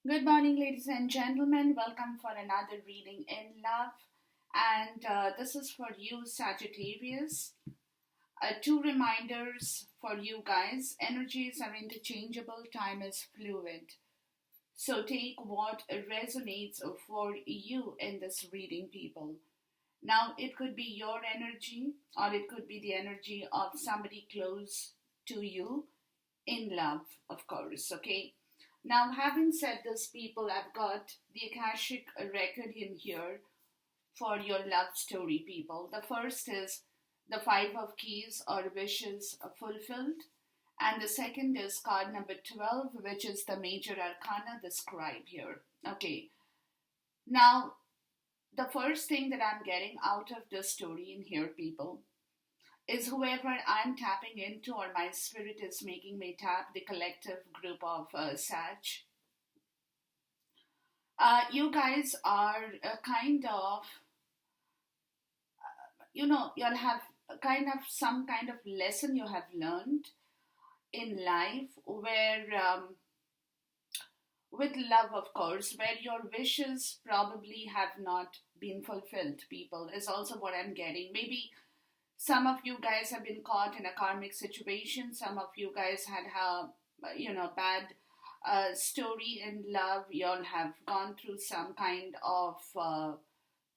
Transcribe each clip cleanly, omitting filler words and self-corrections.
Good morning, ladies and gentlemen. Welcome for another reading in love. And this is for you, Sagittarius. Two reminders for you guys: energies are interchangeable, time is fluid. So take what resonates for you in this reading, people. Now, it could be your energy, or it could be the energy of somebody close to you in love, of course, okay? Now, having said this, people, I've got the Akashic record in here for your love story, people. The first is the Five of Keys or wishes fulfilled. And the second is card number 12, which is the major arcana, the scribe here. Okay. Now, the first thing that I'm getting out of the story in here, people, is whoever I'm tapping into or my spirit is making me tap the collective group of Sag. You guys are kind of, you'll have kind of some kind of lesson you have learned in life where, with love, of course, where your wishes probably have not been fulfilled, people, is also what I'm getting. Maybe some of you guys have been caught in a karmic situation. Some of you guys had bad story in love. You all have gone through some kind of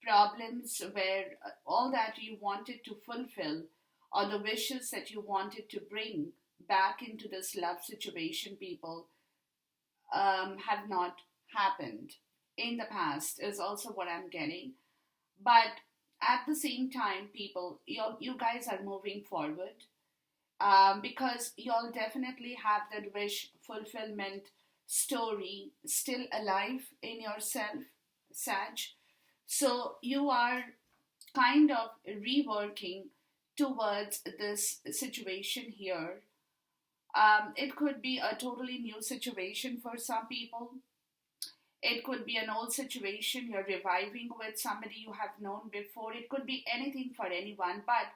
problems where all that you wanted to fulfill or the wishes that you wanted to bring back into this love situation, people, have not happened in the past, is also what I'm getting. But at the same time, people, you guys are moving forward, because you'll definitely have that wish fulfillment story still alive in yourself, Sag. So you are kind of reworking towards this situation here. It could be a totally new situation for some people. It could be an old situation you're reviving with somebody you have known before. It could be anything for anyone. But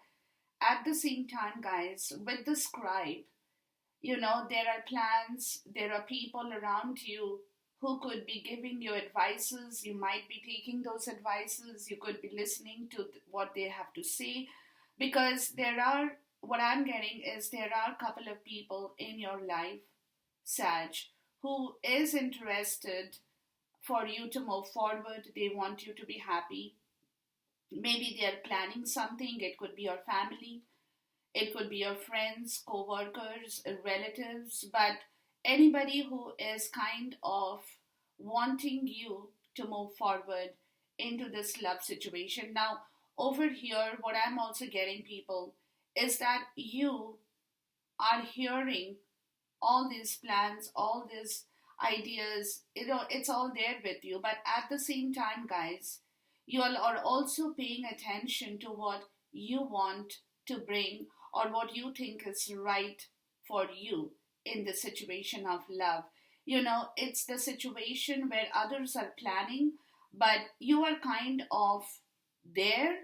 at the same time, guys, with the scribe, there are plans, there are people around you who could be giving you advices. You might be taking those advices. You could be listening to what they have to say. Because what I'm getting is there are a couple of people in your life, Sag, who is interested for you to move forward. They want you to be happy. Maybe they're planning something. It could be your family, it could be your friends, co workers, relatives, but anybody who is kind of wanting you to move forward into this love situation. Now, over here, what I'm also getting, people, is that you are hearing all these plans, all these ideas, it's all there with you. But at the same time, guys, you all are also paying attention to what you want to bring or what you think is right for you in the situation of love. It's the situation where others are planning, but you are kind of there,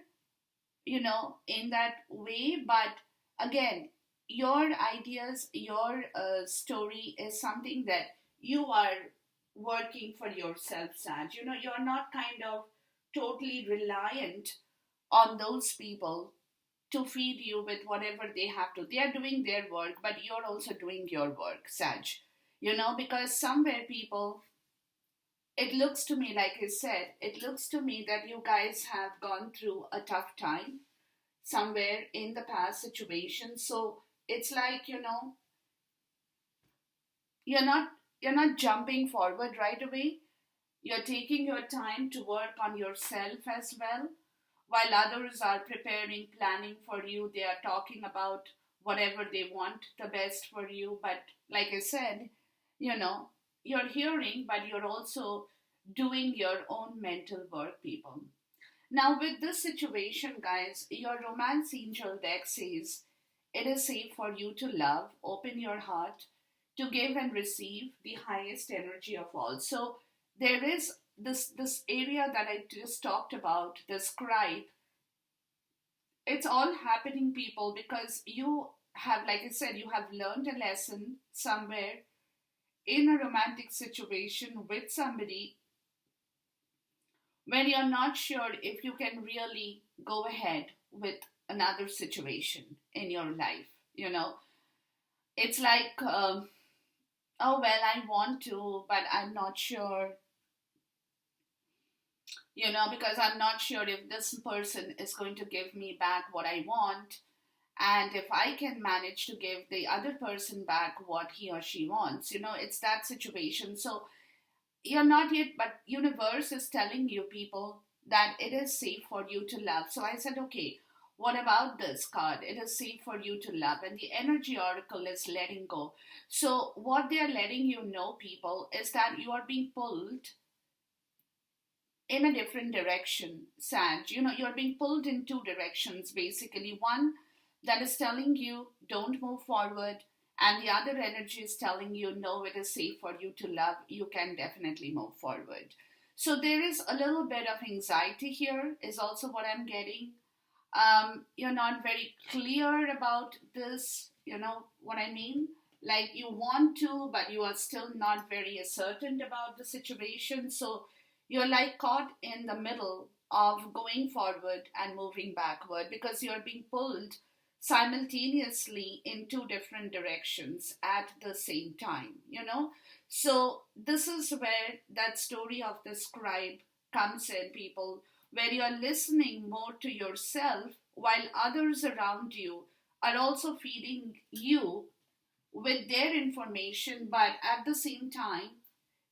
in that way. But again, your ideas, your story is something that you are working for yourself, Saj. You're not kind of totally reliant on those people to feed you with whatever they have to. They are doing their work, but you're also doing your work, Saj. Because somewhere, people, it looks to me, like I said, it looks to me that you guys have gone through a tough time somewhere in the past situation. So it's like, you're not you're not jumping forward right away. You're taking your time to work on yourself as well. While others are preparing, planning for you, they are talking about whatever they want the best for you. But like I said, you know, you're hearing, but you're also doing your own mental work, people. Now, with this situation, guys, your romance angel deck says it is safe for you to love, open your heart, to give and receive the highest energy of all. So there is this area that I just talked about, the scribe. It's all happening, people, because you have, like I said, you have learned a lesson somewhere in a romantic situation with somebody when you're not sure if you can really go ahead with another situation in your life. You know, it's like, oh, well, I want to, but I'm not sure, because I'm not sure if this person is going to give me back what I want. And if I can manage to give the other person back what he or she wants, it's that situation. So you're not yet, but universe is telling you, people, that it is safe for you to love. So I said, okay, what about this card? It is safe for you to love. And the energy oracle is letting go. So what they're letting you know, people, is that you are being pulled in a different direction, Sag. You're being pulled in two directions, basically. One that is telling you, don't move forward, and the other energy is telling you, no, it is safe for you to love. You can definitely move forward. So there is a little bit of anxiety here, is also what I'm getting. You're not very clear about this, you know what I mean? Like you want to, but you are still not very certain about the situation. So you're like caught in the middle of going forward and moving backward because you're being pulled simultaneously in two different directions at the same time. So this is where that story of the scribe comes in, people, where you're listening more to yourself while others around you are also feeding you with their information, but at the same time,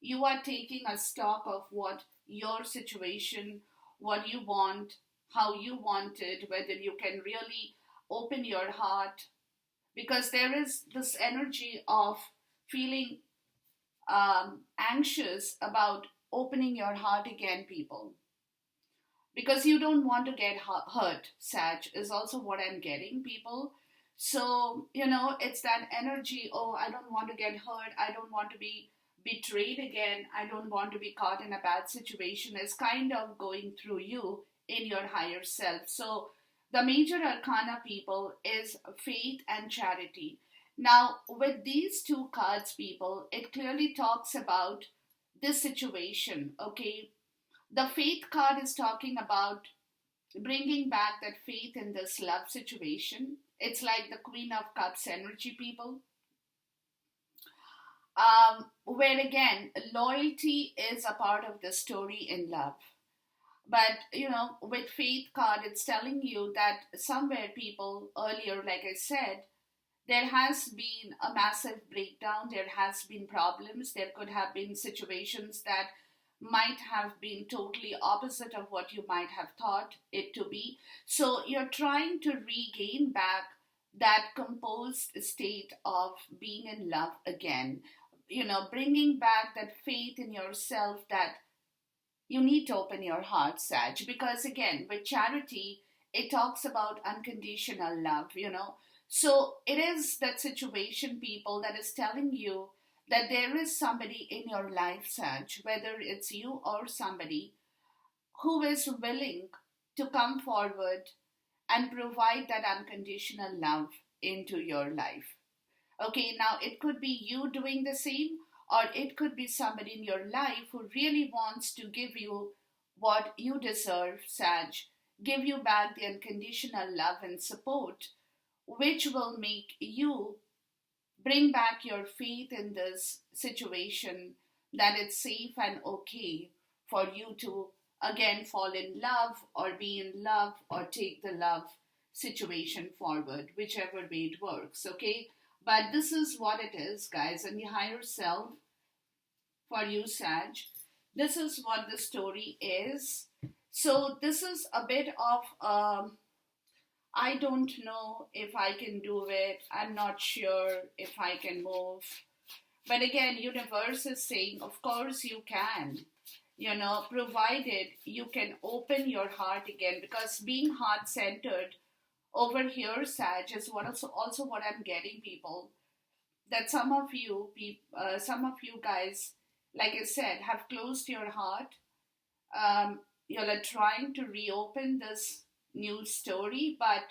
you are taking a stock of what your situation, what you want, how you want it, whether you can really open your heart, because there is this energy of feeling anxious about opening your heart again, people, because you don't want to get hurt. Sag is also what I'm getting, people. So it's that energy. Oh, I don't want to get hurt, I don't want to be betrayed again, I don't want to be caught in a bad situation, is kind of going through you in your higher self. So the major arcana, people, is faith and charity. Now with these two cards, people, it clearly talks about this situation. Okay, the faith card is talking about bringing back that faith in this love situation. It's like the Queen of Cups energy, people. Where again, loyalty is a part of the story in love. But with faith card, it's telling you that somewhere, people, earlier, like I said, there has been a massive breakdown, there has been problems, there could have been situations that might have been totally opposite of what you might have thought it to be. So you're trying to regain back that composed state of being in love again, bringing back that faith in yourself, that you need to open your heart, Sag, because again, with charity, it talks about unconditional love. So it is that situation, people, that is telling you that there is somebody in your life, Sag, whether it's you or somebody, who is willing to come forward and provide that unconditional love into your life. Okay, now it could be you doing the same, or it could be somebody in your life who really wants to give you what you deserve, Sag, give you back the unconditional love and support, which will make you bring back your faith in this situation, that it's safe and okay for you to again fall in love or be in love or take the love situation forward, whichever way it works. Okay, but this is what it is, guys, and the higher self for you, Sag. This is what the story is. So this is a bit of I don't know if I can do it. I'm not sure if I can move. But again, universe is saying, of course you can. Provided you can open your heart again, because being heart centered over here, Sag, is also what I'm getting, people. That some of you guys, like I said, have closed your heart. You're trying to reopen this new story, but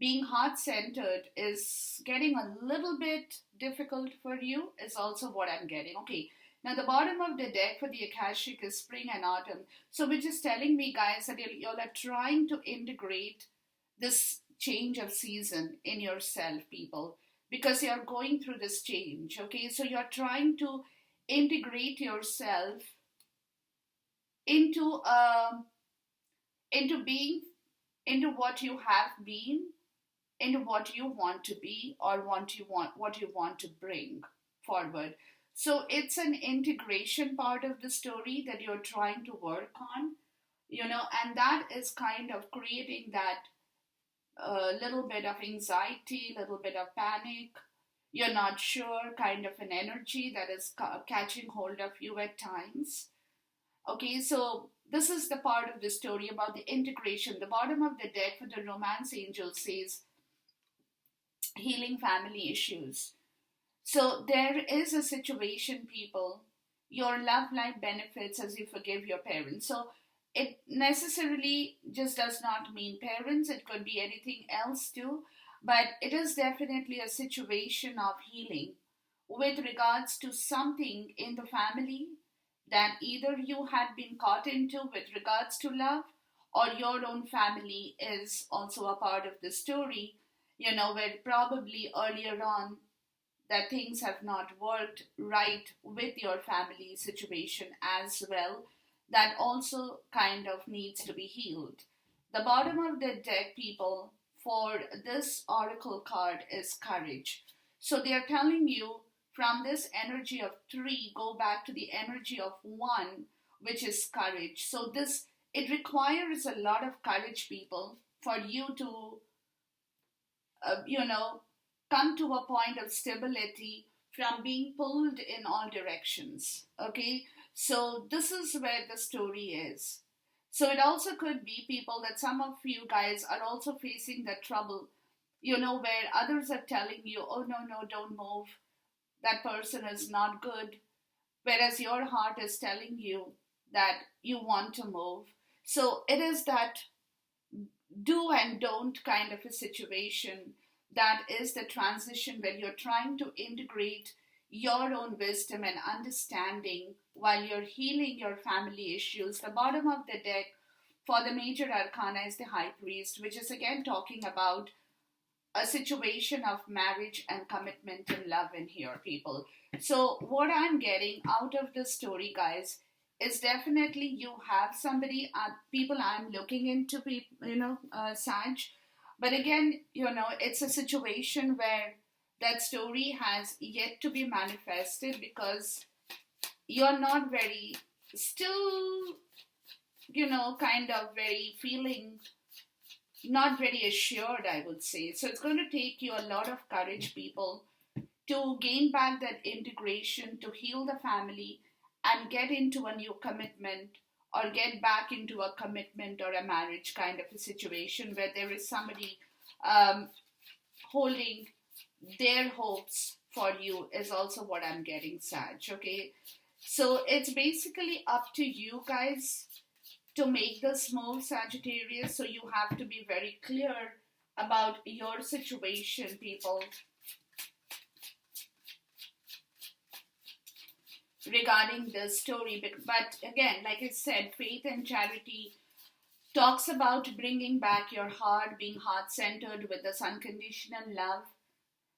being heart-centered is getting a little bit difficult for you, is also what I'm getting. Okay, now the bottom of the deck for the Akashic is spring and autumn. So which is telling me, guys, that you all are trying to integrate this change of season in yourself, people, because you're going through this change. Okay, so you're trying to integrate yourself into into being, into what you have been, into what you want to be, or what you want to bring forward. So it's an integration part of the story that you're trying to work on, and that is kind of creating that little bit of anxiety, little bit of panic. You're not sure, kind of an energy that is catching hold of you at times. Okay, so this is the part of the story about the integration. The bottom of the deck for the romance angel says healing family issues. So there is a situation, people. Your love life benefits as you forgive your parents. So it necessarily just does not mean parents, it could be anything else too. But it is definitely a situation of healing with regards to something in the family that either you had been caught into with regards to love, or your own family is also a part of the story, where probably earlier on that things have not worked right with your family situation as well, that also kind of needs to be healed. The bottom of the deck, people, for this oracle card is courage. So they are telling you, from this energy of 3, go back to the energy of 1, which is courage. So this, it requires a lot of courage, people, for you to come to a point of stability from being pulled in all directions. Okay, so this is where the story is. So it also could be, people, that some of you guys are also facing that trouble, where others are telling you, oh, no, no, don't move. That person is not good. Whereas your heart is telling you that you want to move. So it is that do and don't kind of a situation. That is the transition where you're trying to integrate your own wisdom and understanding while you're healing your family issues. The bottom of the deck for the major arcana is the High Priest, which is again talking about a situation of marriage and commitment and love in here, people. So what I'm getting out of this story, guys, is definitely you have somebody, people I'm looking into, Sag. But again, it's a situation where that story has yet to be manifested because you're not very, still, kind of very feeling not very assured, I would say. So it's going to take you a lot of courage, people, to gain back that integration, to heal the family, and get into a new commitment, or get back into a commitment or a marriage kind of a situation where there is somebody holding their hopes for you, is also what I'm getting, Sag. Okay, so it's basically up to you guys to make this move, Sagittarius. So you have to be very clear about your situation, people, regarding this story. But again, like I said, faith and charity talks about bringing back your heart, being heart-centered with this unconditional love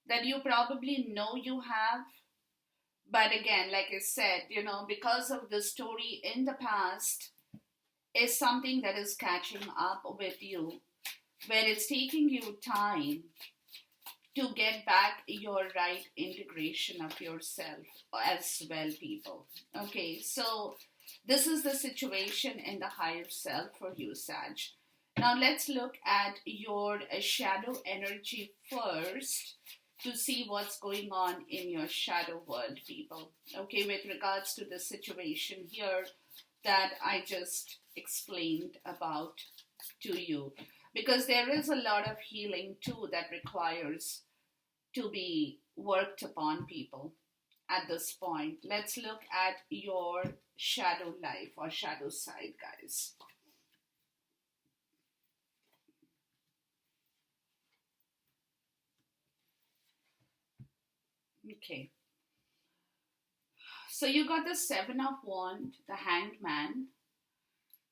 that you probably know you have. But again, like I said, because of the story in the past, is something that is catching up with you, where it's taking you time to get back your right integration of yourself as well, people. Okay, so this is the situation in the higher self for you, Sag. Now let's look at your shadow energy first to see what's going on in your shadow world, people. Okay, with regards to the situation here that I just explained about to you, because there is a lot of healing too that requires to be worked upon, people, at this point. Let's look at your shadow life or shadow side, guys. Okay. So you got the Seven of Wands, the Hanged Man,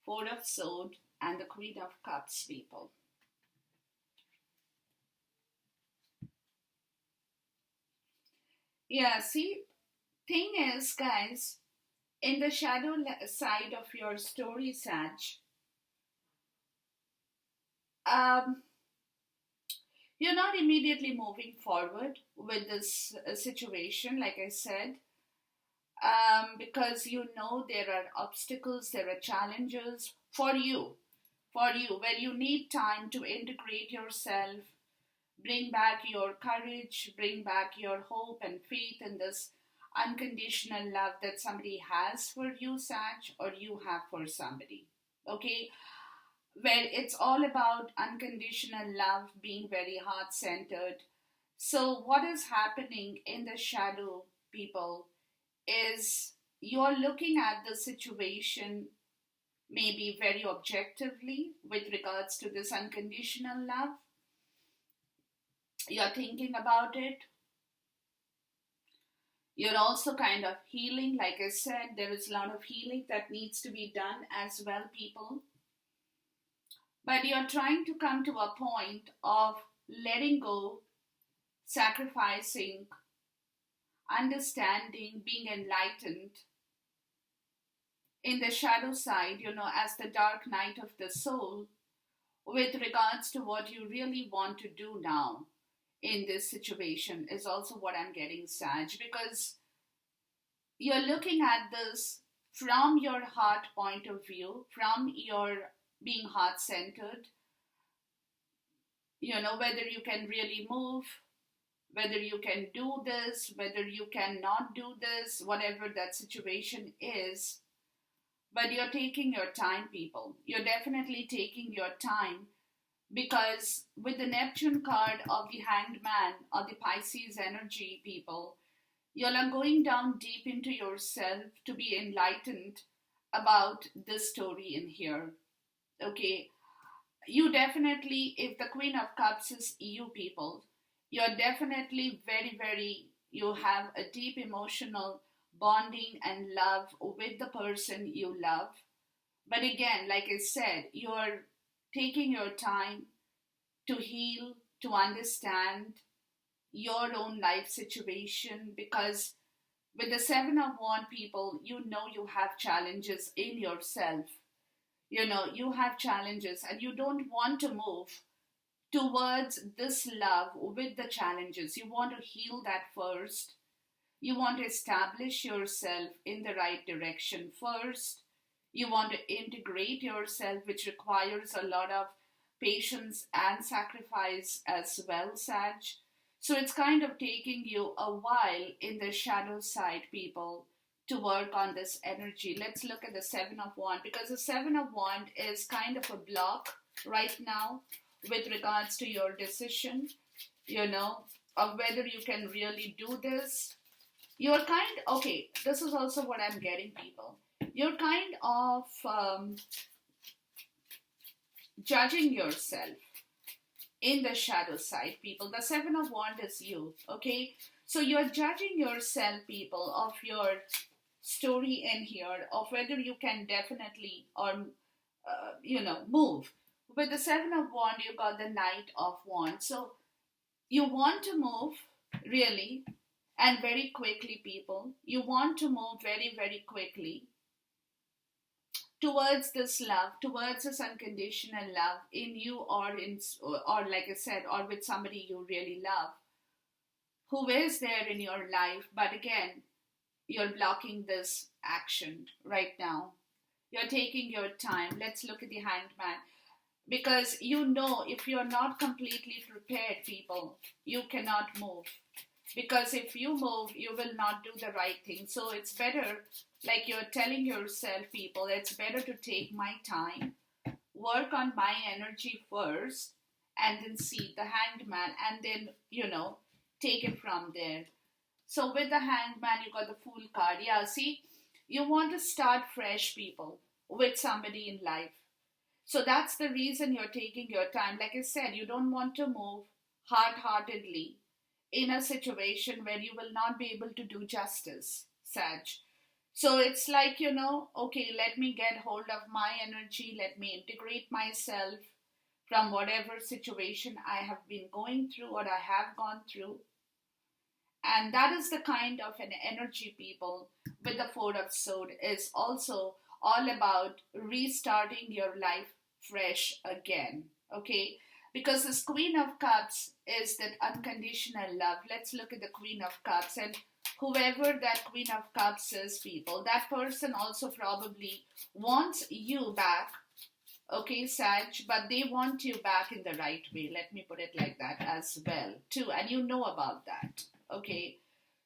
Four of Swords, and the Queen of Cups, people. Yeah, see, thing is, guys, in the shadow side of your story, Sag, um, you're not immediately moving forward with this situation, like I said, because you know there are obstacles, there are challenges where you need time to integrate yourself, bring back your courage, bring back your hope and faith in this unconditional love that somebody has for you, Sag, or you have for somebody. Okay? Where it's all about unconditional love being very heart centered. So, what is happening in the shadow, people, is you're looking at the situation maybe very objectively with regards to this unconditional love. You're thinking about it. You're also kind of healing. Like I said, there is a lot of healing that needs to be done as well, people. But you're trying to come to a point of letting go, sacrificing, understanding, being enlightened in the shadow side, as the dark night of the soul, with regards to what you really want to do now in this situation is also what I'm getting, Sag, because you're looking at this from your heart point of view, from your being heart centered, whether you can really move, whether you can do this, whether you cannot do this, whatever that situation is. But you're taking your time, people. You're definitely taking your time because with the Neptune card of the Hanged Man or the Pisces energy, people, you're going down deep into yourself to be enlightened about this story in here. Okay, you definitely, if the Queen of Cups is you, people, you're definitely very, very, you have a deep emotional bonding and love with the person you love. But again, like I said, you're taking your time to heal, to understand your own life situation because with the Seven of Wands, people, you have challenges in yourself. You have challenges and you don't want to move towards this love with the challenges. You want to heal that first. You want to establish yourself in the right direction first. You want to integrate yourself, which requires a lot of patience and sacrifice as well, Sag. So it's kind of taking you a while in the shadow side, people, to work on this energy. Let's look at the Seven of Wands because the Seven of Wands is kind of a block right now with regards to your decision, of whether you can really do this. You're okay, this is also what I'm getting, people. You're kind of judging yourself in the shadow side, people. The Seven of Wands is you, okay? So you're judging yourself, people, of your story in here, of whether you can definitely or, move. With the Seven of Wands, you got the Knight of Wands. So you want to move, really, and very quickly, people. You want to move very, very quickly towards this love, towards this unconditional love in you or like I said, or with somebody you really love, who is there in your life. But again, you're blocking this action right now. You're taking your time. Let's look at the Hanged Man. Because if you're not completely prepared, people, you cannot move. Because if you move, you will not do the right thing. So it's better, like you're telling yourself, people, it's better to take my time, work on my energy first, and then see the Hanged Man, and then, take it from there. So with the Hanged Man, you got the Fool card. Yeah, see, you want to start fresh, people, with somebody in life. So that's the reason you're taking your time. Like I said, you don't want to move hard-heartedly in a situation where you will not be able to do justice, Sag. So it's like, okay, let me get hold of my energy, let me integrate myself from whatever situation I have been going through or I have gone through. And that is the kind of an energy, people, with the Four of Swords is also all about restarting your life fresh again. Okay? Because this Queen of Cups is that unconditional love. Let's look at the Queen of Cups, and whoever that Queen of Cups is, people, that person also probably wants you back. Okay, Sag, but they want you back in the right way. Let me put it like that as well, too. And you know about that. Okay.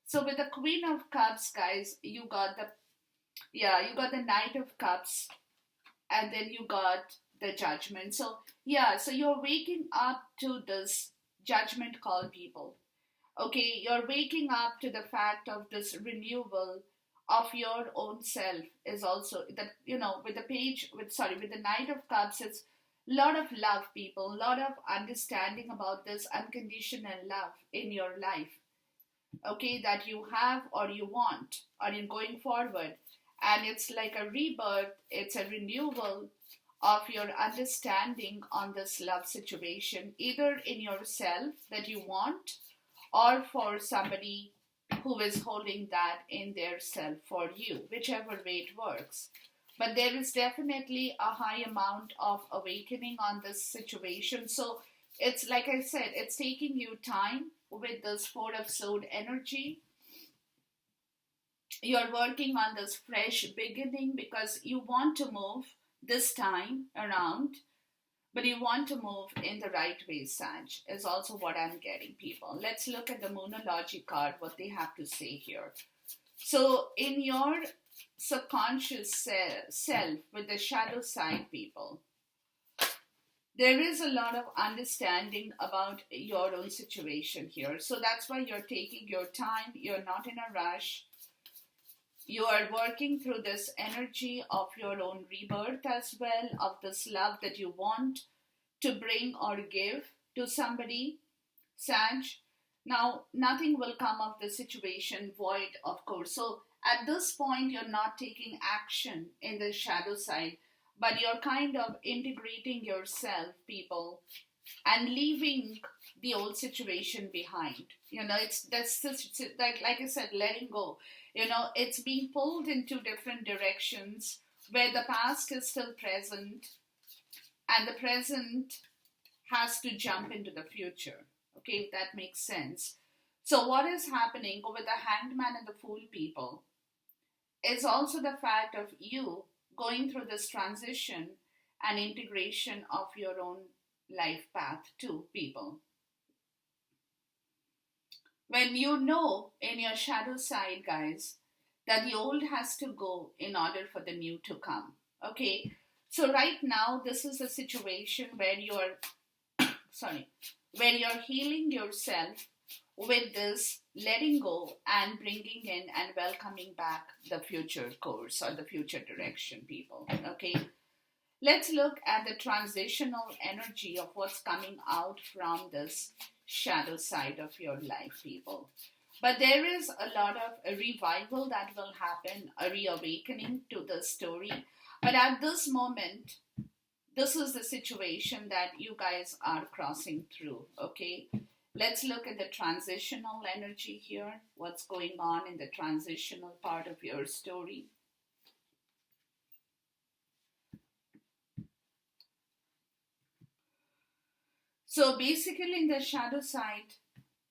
So with the Queen of Cups, guys, you got the Knight of Cups, and then you got the Judgment. So so you're waking up to this judgment call, people. Okay, you're waking up to the fact of this renewal of your own self is also that, with the with the Knight of Cups, it's a lot of love, people, a lot of understanding about this unconditional love in your life, okay, that you have or you want or in going forward. And it's like a rebirth, it's a renewal of your understanding on this love situation, either in yourself that you want or for somebody who is holding that in their self for you, whichever way it works. But there is definitely a high amount of awakening on this situation. So it's like I said, it's taking you time with this Four of Sword energy. You're working on this fresh beginning because you want to move this time around, but you want to move in the right way, Sag, is also what I'm getting, people. Let's look at the Moonology card, what they have to say here. So in your subconscious self, with the shadow side, people, there is a lot of understanding about your own situation here. So that's why you're taking your time. You're not in a rush. You are working through this energy of your own rebirth as well, of this love that you want to bring or give to somebody, Sag. Now, nothing will come of the situation void, of course. So at this point, you're not taking action in the shadow side, but you're kind of integrating yourself, people, and leaving the old situation behind. Like I said, letting go. It's being pulled in two different directions where the past is still present and the present has to jump into the future. Okay, if that makes sense. So what is happening with the Hanged Man and the Fool, people, is also the fact of you going through this transition and integration of your own life path too, people. When you know in your shadow side, guys, that the old has to go in order for the new to come. Okay, so right now this is a situation where you're where you're healing yourself with this letting go and bringing in and welcoming back the future course or the future direction, people. Okay, let's look at the transitional energy of what's coming out from this shadow side of your life, people. But there is a lot of a revival that will happen, a reawakening to the story. But at this moment, this is the situation that you guys are crossing through, okay? Let's look at the transitional energy here. What's going on in the transitional part of your story? So basically in the shadow side,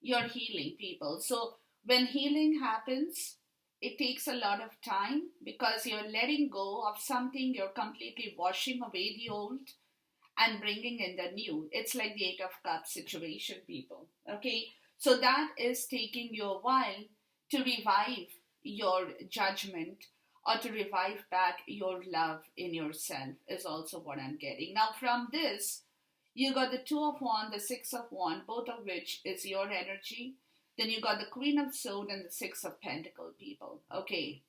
you're healing, people. So when healing happens, it takes a lot of time because you're letting go of something, you're completely washing away the old and bringing in the new. It's like the Eight of Cups situation, people. Okay, so that is taking you a while to revive your judgment or to revive back your love in yourself, is also what I'm getting. Now, from this, you got the Two of Wands, the Six of Wands, both of which is your energy. Then you got the Queen of Swords and the Six of Pentacles, people. Okay.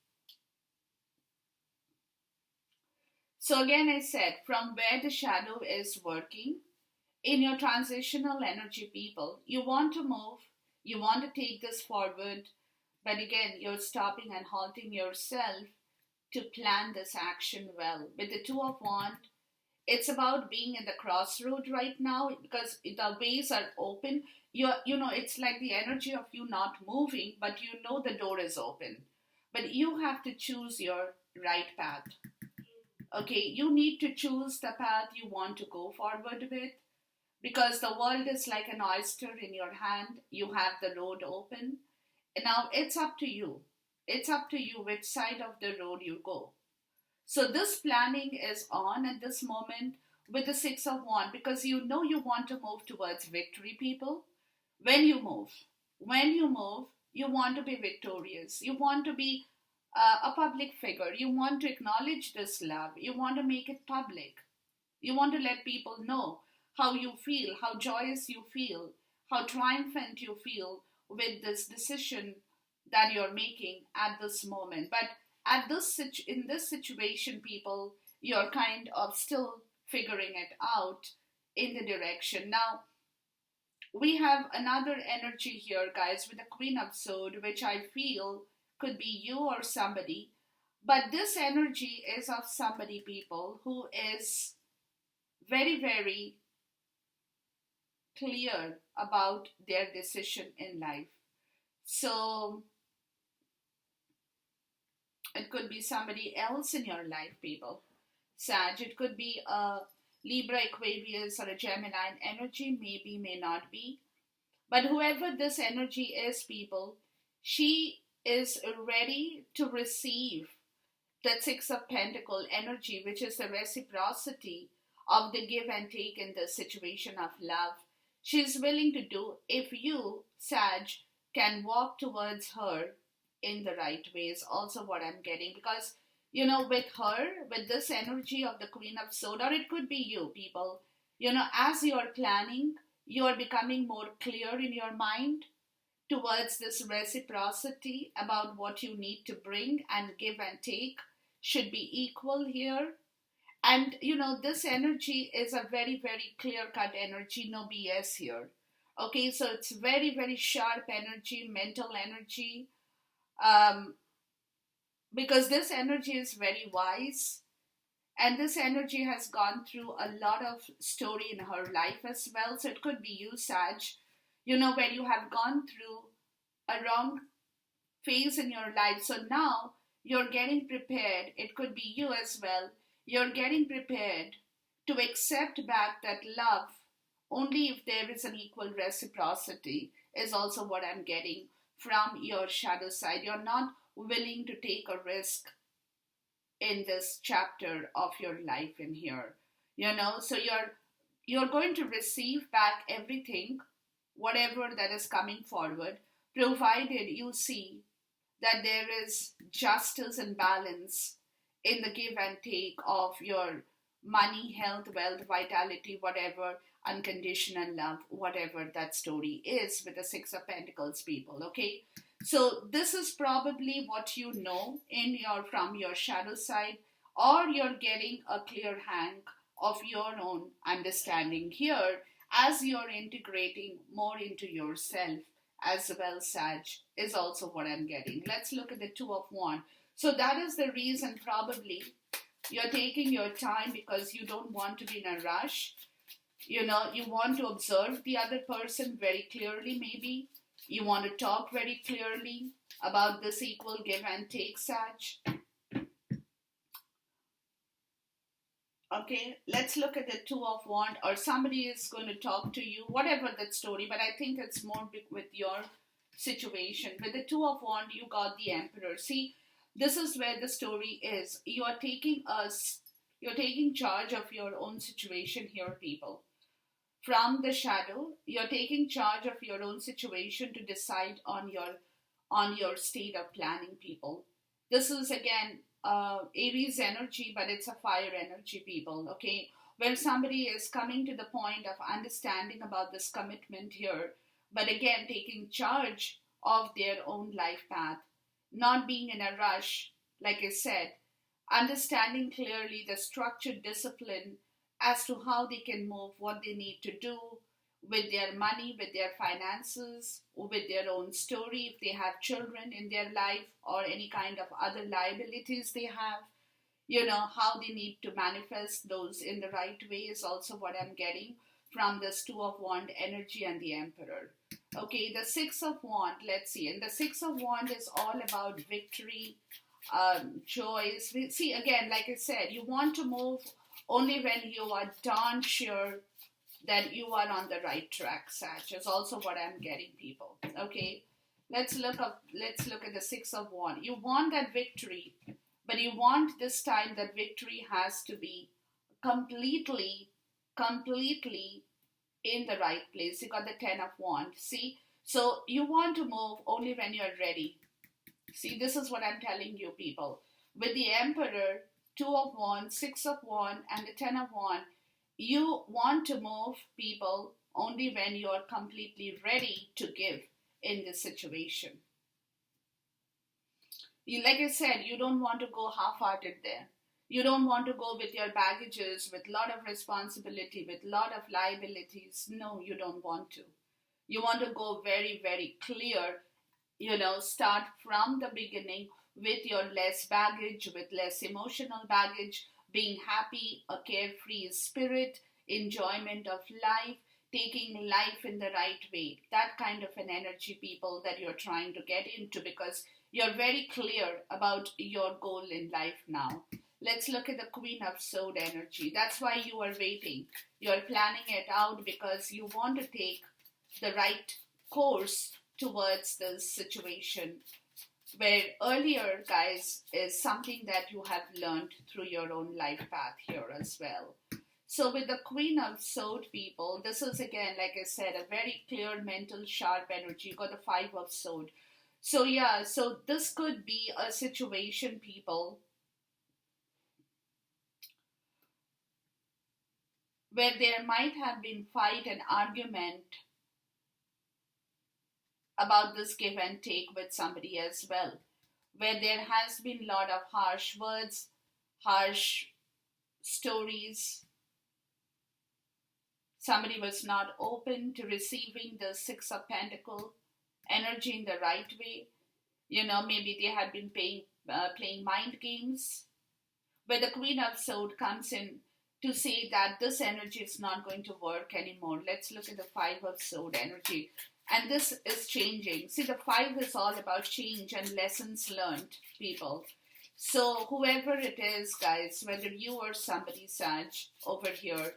So again, I said, from where the shadow is working, in your transitional energy, people, you want to move You want to take this forward, but again, you're stopping and halting yourself to plan this action well. With the Two of Wands, it's about being in the crossroad right now because the ways are open. It's like the energy of you not moving, but you know the door is open. But you have to choose your right path. Okay, you need to choose the path you want to go forward with because the world is like an oyster in your hand. You have the road open. Now it's up to you. It's up to you which side of the road you go. So this planning is on at this moment with the Six of Wands because you know you want to move towards victory, people. When you move, you want to be victorious. You want to be a public figure. You want to acknowledge this love. You want to make it public. You want to let people know how you feel, how joyous you feel, how triumphant you feel with this decision that you're making at this moment. But in this situation, people, you're kind of still figuring it out in the direction. Now, we have another energy here, guys, with the Queen of Swords, which I feel could be you or somebody. But this energy is of somebody, people, who is very, very clear about their decision in life. So it could be somebody else in your life, people. Sag, it could be a Libra, Aquarius, or a Gemini energy, maybe, may not be. But whoever this energy is, people, she is ready to receive that Six of Pentacles energy, which is the reciprocity of the give and take in the situation of love. She's willing to do if you, Sag, can walk towards her in the right ways. Also what I'm getting, because with her, with this energy of the Queen of Swords, or it could be you, people, as you're planning, you're becoming more clear in your mind towards this reciprocity about what you need to bring, and give and take should be equal here. And this energy is a very, very clear cut energy, no BS here. Okay, so it's very, very sharp energy, mental energy, because this energy is very wise, and this energy has gone through a lot of story in her life as well. So it could be you, Sag, where you have gone through a wrong phase in your life. So now you're getting prepared. It could be you as well. You're getting prepared to accept back that love only if there is an equal reciprocity, is also what I'm getting from your shadow side. You're not willing to take a risk in this chapter of your life in here. So you're going to receive back everything, whatever that is coming forward, provided you see that there is justice and balance in the give and take of your money, health, wealth, vitality, whatever, unconditional love, whatever that story is with the Six of Pentacles, people. Okay, so this is probably what you know from your shadow side, or you're getting a clear hang of your own understanding here as you're integrating more into yourself as well. Sag, is also what I'm getting. Let's look at the Two of Wands. So that is the reason probably you're taking your time, because you don't want to be in a rush. You want to observe the other person very clearly, maybe. You want to talk very clearly about this equal give and take, Sag. Okay, let's look at the Two of Wands, or somebody is going to talk to you, whatever that story, but I think it's more with your situation. With the Two of Wands, you got the Emperor. See, this is where the story is. You're taking charge of your own situation here, people. From the shadow, you're taking charge of your own situation to decide on your state of planning, people. This is again Aries energy, but it's a fire energy, people. Okay, where somebody is coming to the point of understanding about this commitment here, but again taking charge of their own life path, not being in a rush, like I said, understanding clearly the structured discipline as to how they can move, what they need to do, with their money, with their finances, with their own story, if they have children in their life or any kind of other liabilities they have, how they need to manifest those in the right way is also what I'm getting from this Two of Wand energy and the Emperor. Okay, the Six of Wand, let's see. And the Six of Wand is all about victory, joys. See, again, like I said, you want to move only when you are darn sure that you are on the right track, Sag, is also what I'm getting, people. Okay, let's look at the Six of Wands. You want that victory, but you want this time that victory has to be completely, completely in the right place. You got the Ten of Wands. See, so you want to move only when you're ready. See, this is what I'm telling you, people. With the Emperor, Two of Wands, Six of Wands, and the Ten of Wands, you want to move, people, only when you're completely ready to give in this situation. Like I said, you don't want to go half-hearted there. You don't want to go with your baggages, with a lot of responsibility, with a lot of liabilities. No, you don't want to. You want to go very, very clear, start from the beginning with your less baggage, with less emotional baggage, being happy, a carefree spirit, enjoyment of life, taking life in the right way. That kind of an energy, people, that you're trying to get into because you're very clear about your goal in life now. Let's look at the Queen of Swords energy. That's why you are waiting. You're planning it out because you want to take the right course towards this situation, where earlier, guys, is something that you have learned through your own life path here as well. So with the Queen of Swords, people, this is again, like I said, a very clear, mental, sharp energy. You got the Five of Swords. So yeah, so this could be a situation, people, where there might have been fight and argument about this give and take with somebody as well, where there has been a lot of harsh words, harsh stories. Somebody was not open to receiving the Six of Pentacles energy in the right way. Maybe they had been playing mind games. But the Queen of Swords comes in to say that this energy is not going to work anymore. Let's look at the Five of Swords energy. And this is changing. See, the Five is all about change and lessons learned, people. So whoever it is, guys, whether you or somebody, Sag, over here,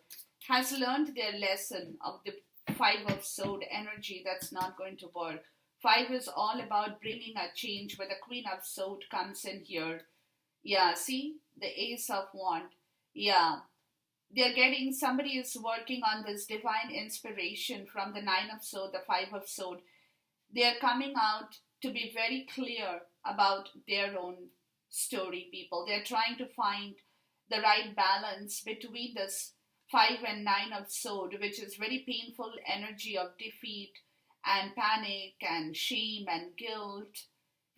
has learned their lesson of the Five of Swords energy that's not going to work. Five is all about bringing a change where the Queen of Swords comes in here. Yeah, see? The Ace of Wands. Yeah. Somebody is working on this divine inspiration from the Nine of Swords, the Five of Swords. They're coming out to be very clear about their own story, people. They're trying to find the right balance between this Five and Nine of Swords, which is very painful energy of defeat and panic and shame and guilt,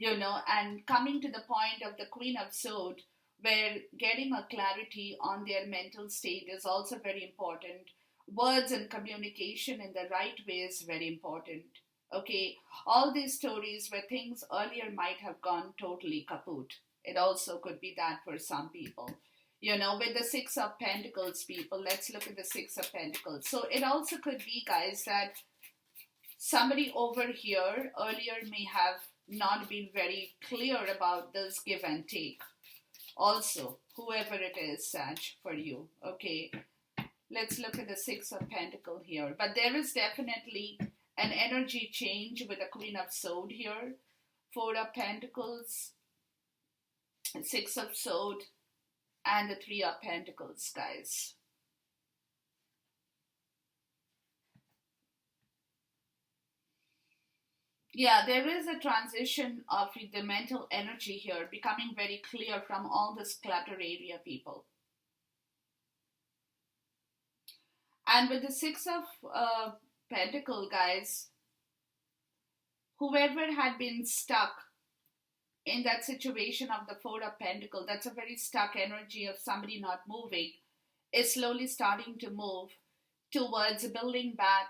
and coming to the point of the Queen of Swords, where getting a clarity on their mental state is also very important. Words and communication in the right way is very important. Okay, all these stories where things earlier might have gone totally kaput. It also could be that for some people. With the Six of Pentacles, people, let's look at the Six of Pentacles. So it also could be, guys, that somebody over here earlier may have not been very clear about this give and take. Also, whoever it is, Sag, for you, okay? Let's look at the Six of Pentacles here. But there is definitely an energy change with the Queen of Swords here. Four of Pentacles, Six of Swords, and the Three of Pentacles, guys. Yeah, there is a transition of the mental energy here becoming very clear from all this clutter area, people. And with the Six of Pentacles, guys, whoever had been stuck in that situation of the Four of Pentacles, that's a very stuck energy of somebody not moving, is slowly starting to move towards building back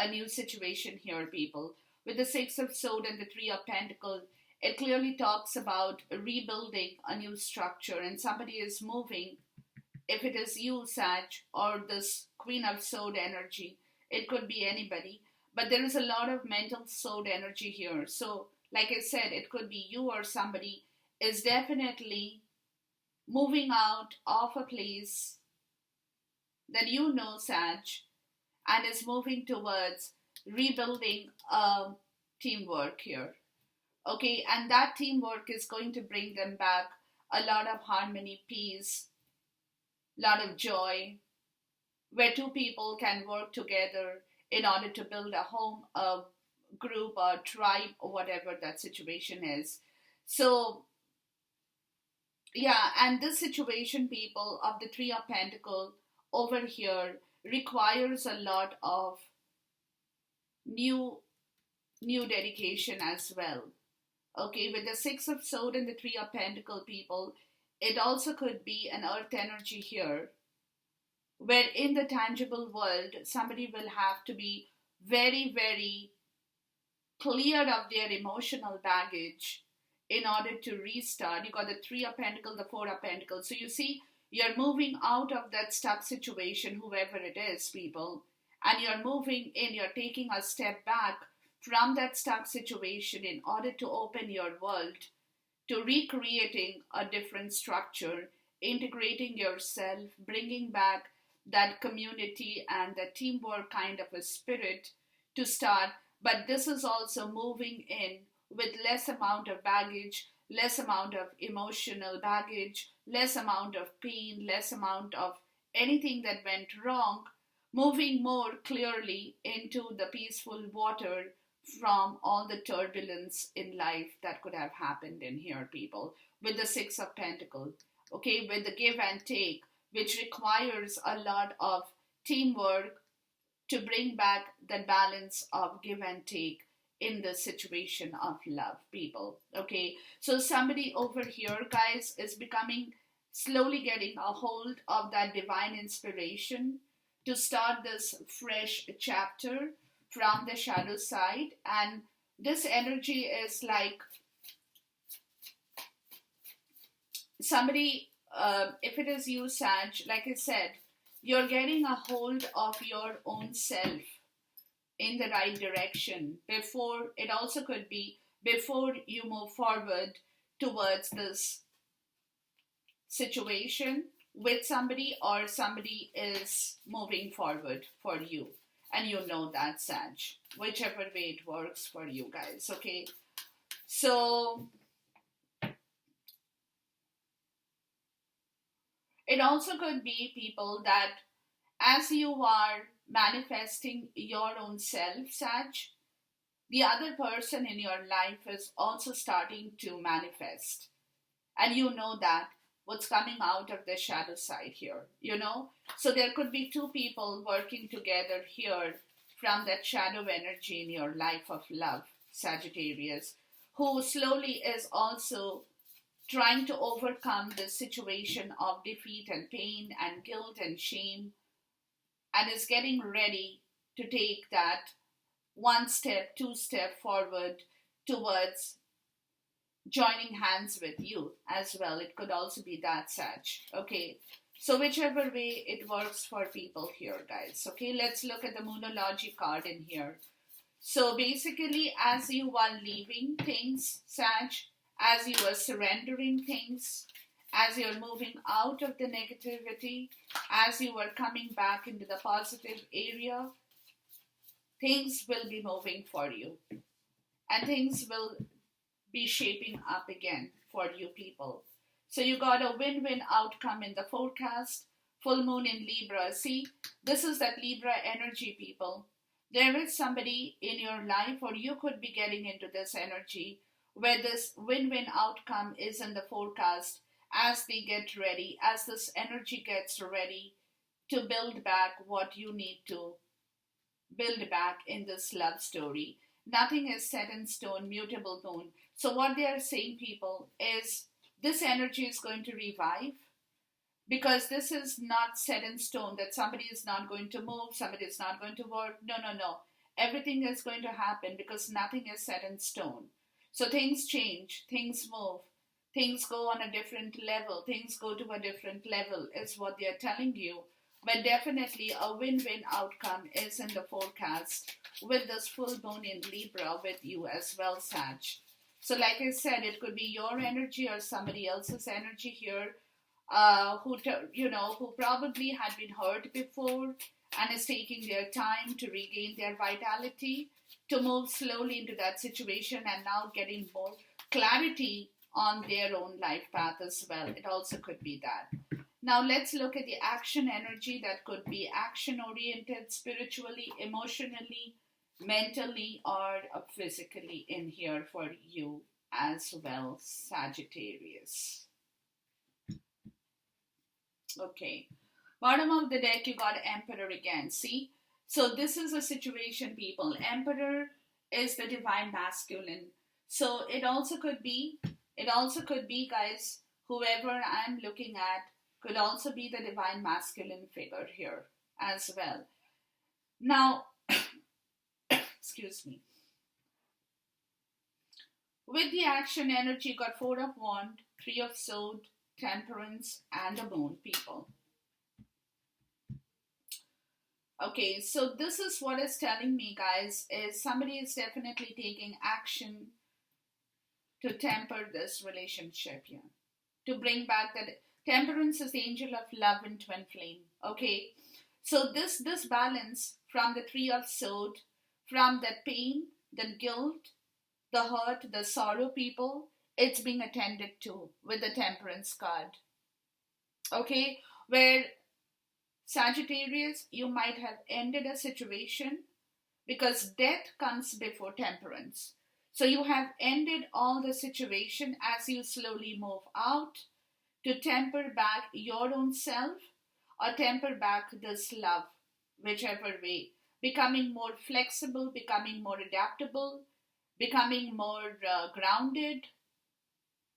a new situation here, people. With the Six of Swords and the Three of Pentacles, it clearly talks about rebuilding a new structure, and somebody is moving. If it is you, Sag, or this Queen of Sword energy, it could be anybody. But there is a lot of mental sword energy here. So, like I said, it could be you or somebody is definitely moving out of a place that you know, Sag, and is moving towards rebuilding teamwork here. Okay, and that teamwork is going to bring them back a lot of harmony, peace, lot of joy, where two people can work together in order to build a home, a group, a tribe, or whatever that situation is. So, yeah, and this situation, people, of the Three of Pentacles over here requires a lot of new dedication as well. Okay, with the Six of Swords and the Three of Pentacles, people, it also could be an earth energy here, where in the tangible world, somebody will have to be very, very clear of their emotional baggage in order to restart. You got the Three of Pentacles, the Four of Pentacles. So you see, you're moving out of that stuck situation, whoever it is, people, and you're moving in, you're taking a step back from that stuck situation in order to open your world to recreating a different structure, integrating yourself, bringing back that community and that teamwork kind of a spirit to start. But this is also moving in with less amount of baggage, less amount of emotional baggage, less amount of pain, less amount of anything that went wrong, moving more clearly into the peaceful water from all the turbulence in life that could have happened in here, people, with the Six of Pentacles. Okay, with the give and take, which requires a lot of teamwork to bring back the balance of give and take in the situation of love, people. Okay, so somebody over here, guys, is becoming slowly getting a hold of that divine inspiration to start this fresh chapter from the shadow side. And this energy is like somebody, if it is you, Sag, like I said, you're getting a hold of your own self in the right direction before, it also could be before you move forward towards this situation with somebody, or somebody is moving forward for you. And you know that, Sag, whichever way it works for you guys, okay? So, it also could be, people, that as you are manifesting your own self, Sag, the other person in your life is also starting to manifest. And you know that what's coming out of the shadow side here, you know? So there could be two people working together here from that shadow energy in your life of love, Sagittarius, who slowly is also trying to overcome the situation of defeat and pain and guilt and shame, and is getting ready to take that one step, two step forward towards joining hands with you as well. It could also be that, Sag. Okay, so whichever way it works for people here, guys. Okay, let's look at the Moonology card in here. So basically, as you are leaving things, Sag, as you are surrendering things, as you're moving out of the negativity, as you are coming back into the positive area, things will be moving for you. And things will be shaping up again for you, people. So you got a win-win outcome in the forecast. Full moon in Libra. See, this is that Libra energy, people. There is somebody in your life, or you could be getting into this energy, where this win-win outcome is in the forecast as they get ready, as this energy gets ready to build back what you need to build back in this love story. Nothing is set in stone, mutable moon. So what they are saying, people, is this energy is going to revive, because this is not set in stone, that somebody is not going to move, somebody is not going to work. No, no, no. everything is going to happen because nothing is set in stone. So things change, things move, things go on a different level, things go to a different level, is what they are telling you. But definitely a win-win outcome is in the forecast with this full moon in Libra with you as well, Sag. So like I said, it could be your energy or somebody else's energy here, who probably had been hurt before and is taking their time to regain their vitality, to move slowly into that situation and now getting more clarity on their own life path as well. It also could be that. Now let's look at the action energy that could be action oriented spiritually, emotionally, mentally, or physically in here for you as well, Sagittarius. Okay. Bottom of the deck, you got Emperor again. See? So this is a situation, people. Emperor is the divine masculine. So it also could be, guys, whoever I'm looking at could also be the divine masculine figure here as well. Now, excuse me. With the action energy, you got Four of Wands, Three of Swords, Temperance, and the Moon, people. Okay, so this is what it's telling me, guys, is somebody is definitely taking action to temper this relationship here. To bring back that Temperance is the angel of love and twin flame. Okay, so this balance from the Three of Swords, from that pain, the guilt, the hurt, the sorrow, people, it's being attended to with the Temperance card. Okay, where Sagittarius, you might have ended a situation because death comes before temperance. So you have ended all the situation as you slowly move out to temper back your own self or temper back this love, whichever way. Becoming more flexible, becoming more adaptable, becoming more grounded,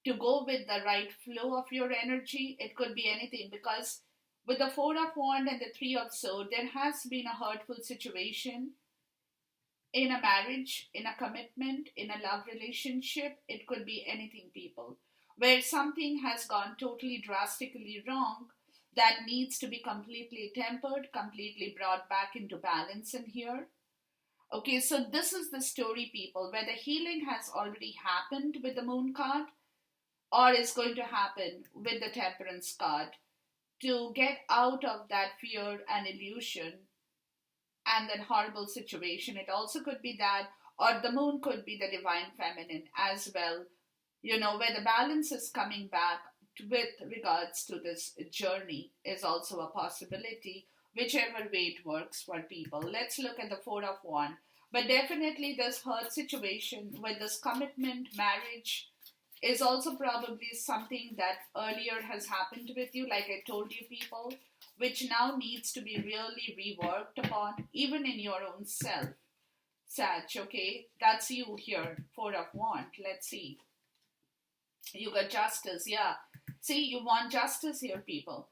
to go with the right flow of your energy. It could be anything, because with the Four of Wands and the Three of Swords, there has been a hurtful situation in a marriage, in a commitment, in a love relationship. It could be anything, people, where something has gone totally drastically wrong that needs to be completely tempered, completely brought back into balance in here. Okay, so this is the story, people, where the healing has already happened with the Moon card, or is going to happen with the Temperance card, to get out of that fear and illusion and that horrible situation. It also could be that, or the Moon could be the divine feminine as well, where the balance is coming back with regards to this journey is also a possibility, whichever way it works for people. Let's look at the Four of Wands. But definitely this hurt situation with this commitment, marriage, is also probably something that earlier has happened with you, like I told you, people, which now needs to be really reworked upon, even in your own self. Sag, okay? That's you here, Four of Wands. Let's see. You got Justice, yeah. See, you want justice here, people.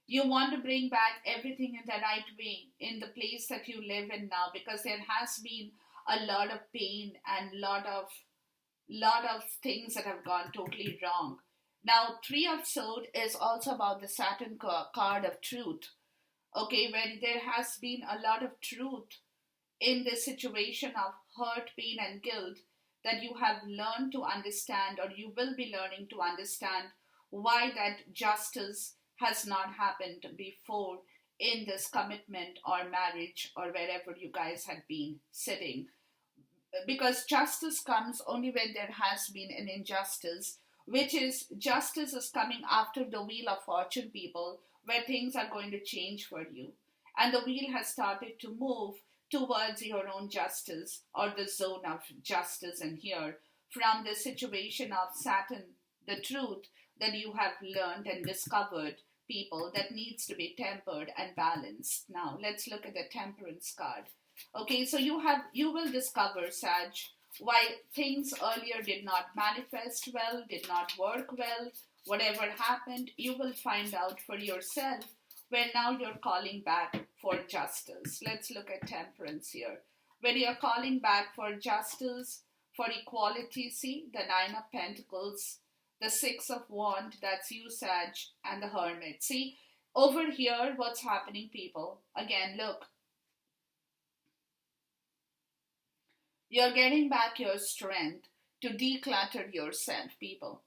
You want to bring back everything in the right way, in the place that you live in now, because there has been a lot of pain and lot of things that have gone totally wrong. Now, Three of Swords is also about the Saturn card of truth. Okay, where there has been a lot of truth in this situation of hurt, pain, and guilt, that you have learned to understand, or you will be learning to understand why that justice has not happened before in this commitment or marriage or wherever you guys had been sitting. Because justice comes only when there has been an injustice, which is justice is coming after the Wheel of Fortune, people, where things are going to change for you. And the wheel has started to move towards your own justice, or the zone of justice in here, from the situation of Saturn, the truth that you have learned and discovered, people, that needs to be tempered and balanced. Now, let's look at the Temperance card. Okay, so you will discover, Sag, why things earlier did not manifest well, did not work well, whatever happened, you will find out for yourself, where now you're calling back for justice. Let's look at Temperance here. when you're calling back for justice, for equality. See, the Nine of Pentacles, the Six of Wands, that's you, Sag, and the Hermit. See, over here, what's happening, people? Again, look, you're getting back your strength to declutter yourself, people.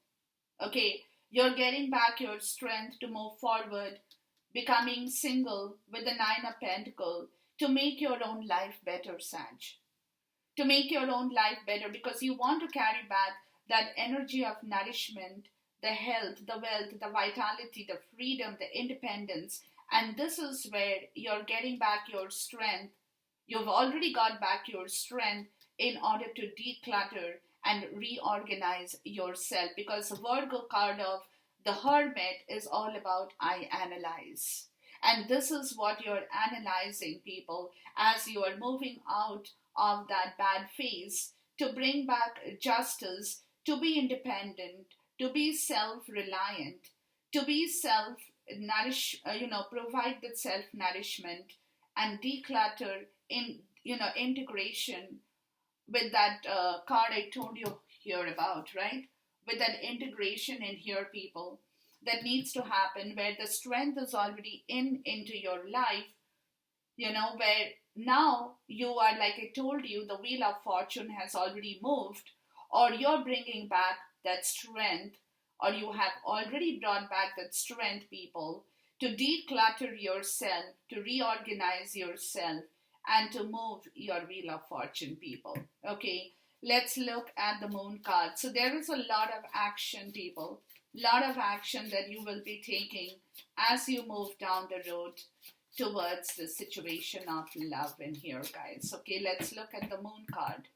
Okay, you're getting back your strength to move forward, becoming single with the Nine of Pentacles, to make your own life better, Sag. To make your own life better, because you want to carry back that energy of nourishment, the health, the wealth, the vitality, the freedom, the independence. And this is where you're getting back your strength. You've already got back your strength in order to declutter and reorganize yourself, because the Virgo card of the Hermit is all about I analyze. And this is what you're analyzing, people, as you are moving out of that bad phase, to bring back justice, to be independent, to be self-reliant, to be provide the self-nourishment and declutter in, integration with that card I told you here about, right? With that integration in here, people, that needs to happen, where the strength is already into your life, where now you are, like I told you, the wheel of fortune has already moved, or you're bringing back that strength, or you have already brought back that strength, people, to declutter yourself, to reorganize yourself, and to move your wheel of fortune, people. Okay, let's look at the moon card. So there is a lot of action, people, lot of action that you will be taking as you move down the road towards the situation of love in here, guys. Okay, let's look at the moon card.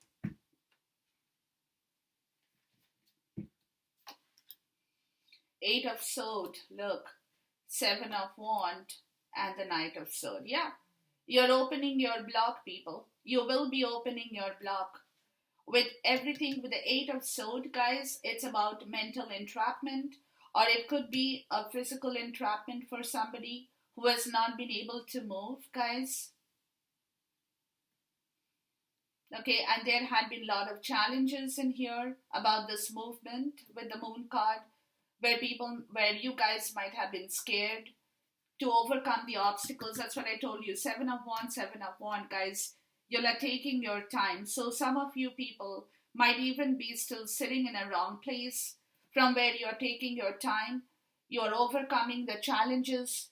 Eight of Swords, look, Seven of Wands, and the Knight of Swords. Yeah, you're opening your block, people. You will be opening your block. With everything, with the Eight of Swords, guys, it's about mental entrapment, or it could be a physical entrapment for somebody who has not been able to move, guys. Okay, and there had been a lot of challenges in here about this movement with the moon card, where you guys might have been scared to overcome the obstacles. That's what I told you. Seven of Wands, guys. You're taking your time. So some of you people might even be still sitting in a wrong place from where you're taking your time. You're overcoming the challenges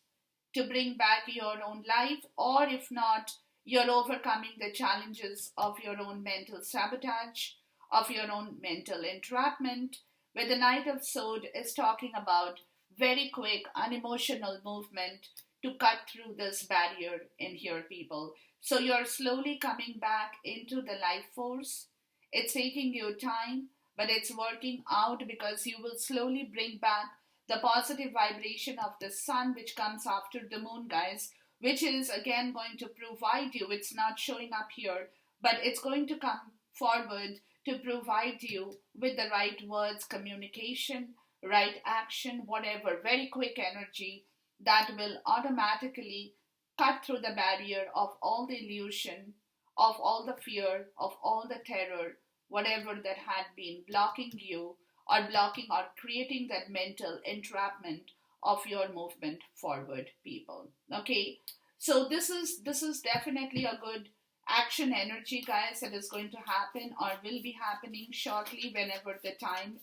to bring back your own life, or if not, you're overcoming the challenges of your own mental sabotage, of your own mental entrapment, where the Knight of Swords is talking about very quick, unemotional movement to cut through this barrier in here, people. So you're slowly coming back into the life force. It's taking you time, but it's working out, because you will slowly bring back the positive vibration of the sun, which comes after the moon, guys, which is again going to provide you. It's not showing up here, but it's going to come forward to provide you with the right words, communication, right action, whatever, very quick energy that will automatically cut through the barrier of all the illusion, of all the fear, of all the terror, whatever that had been blocking you, or blocking or creating that mental entrapment of your movement forward, people. Okay, so this is definitely a good action energy, guys, that is going to happen or will be happening shortly, whenever the time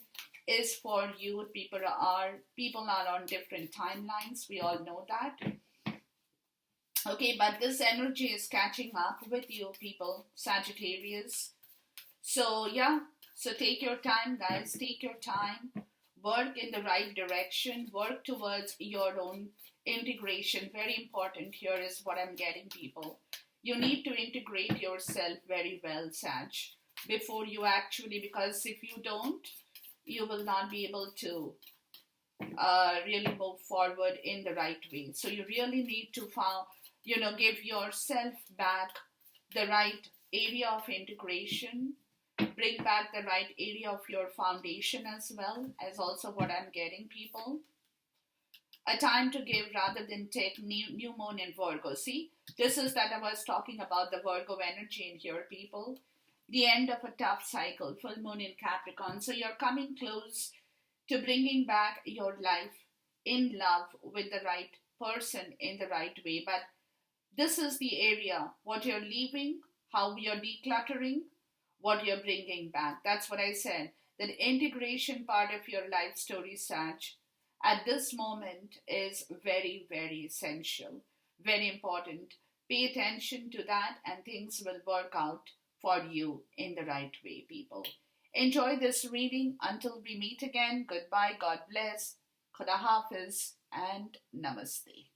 is for you. People are on different timelines, we all know that. Okay, but this energy is catching up with you, people, Sagittarius. So yeah, so take your time, guys, take your time, work in the right direction, work towards your own integration. Very important here is what I'm getting, people. You need to integrate yourself very well, Sag, before you actually, because if you don't, you will not be able to really move forward in the right way. So you really need to give yourself back the right area of integration, bring back the right area of your foundation as well, as also what I'm getting, people. A time to give rather than take. New moon in Virgo. See, this is that I was talking about the Virgo energy in here, people. The end of a tough cycle, full moon in Capricorn. So you're coming close to bringing back your life in love with the right person in the right way. But this is the area, what you're leaving, how you're decluttering, what you're bringing back. That's what I said. That integration part of your life story, Sag, at this moment is very, very essential, very important. Pay attention to that, and things will work out for you in the right way, people. Enjoy this reading. Until we meet again, goodbye, God bless, Khuda Hafiz, and Namaste.